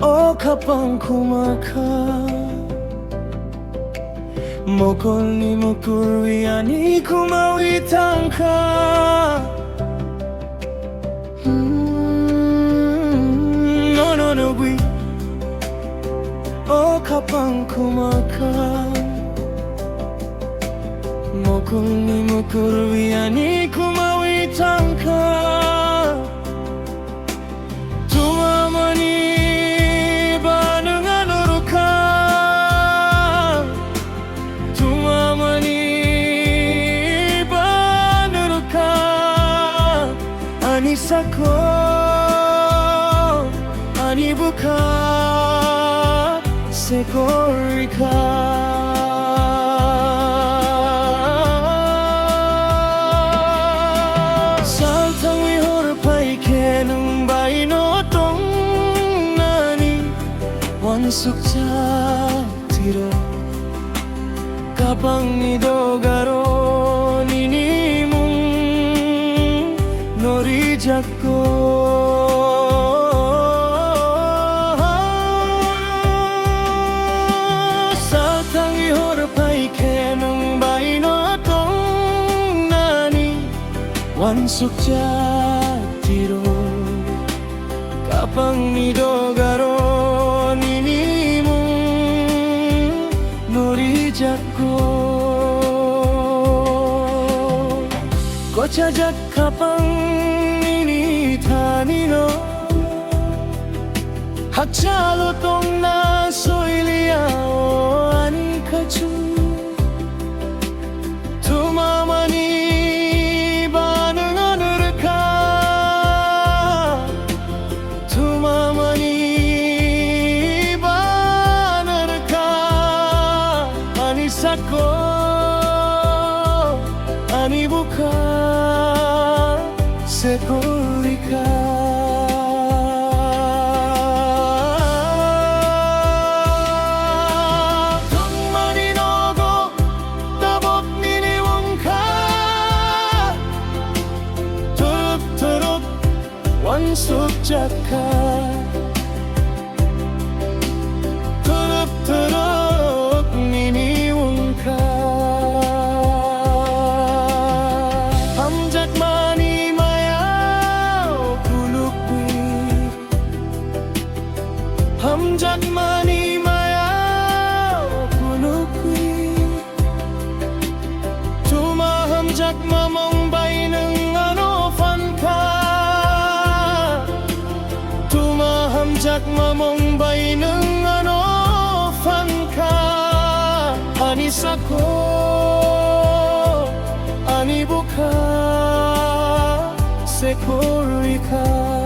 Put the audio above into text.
O kapang kumaka Mokol ni mukuriani kumawitang ka No we O kapang kumaka Mokol ni mukuriani kumawitang ka 아니 사코 아니 부카 세코리카 살탕 위호를 파이케는 바이노 똥나니 원숙자 뒤로 가방니도 가로 니니뭉 너리 잡고 사탕이 호르파이케는 바이노 똥나니 완숙자 뒤로 가방니도 가로 니니뭉 너리 잡고 꽃차작 가방니 타니노 학자로 똥나 소일리아오 아니카추 두마마니 반응하느르카 두마마니 반응하느르카 아니사코 아니부카 세콜리카 덕만이 너고 따복니니 원카 두룩두룩 원숙자카 두룩두룩 니니 원카 함작만이 함작만이 마야 부누quy Tuma hamjak mamong baineng ano fanka Tuma hamjak mamong baineng ano fanka Ani sako ani buka sekorika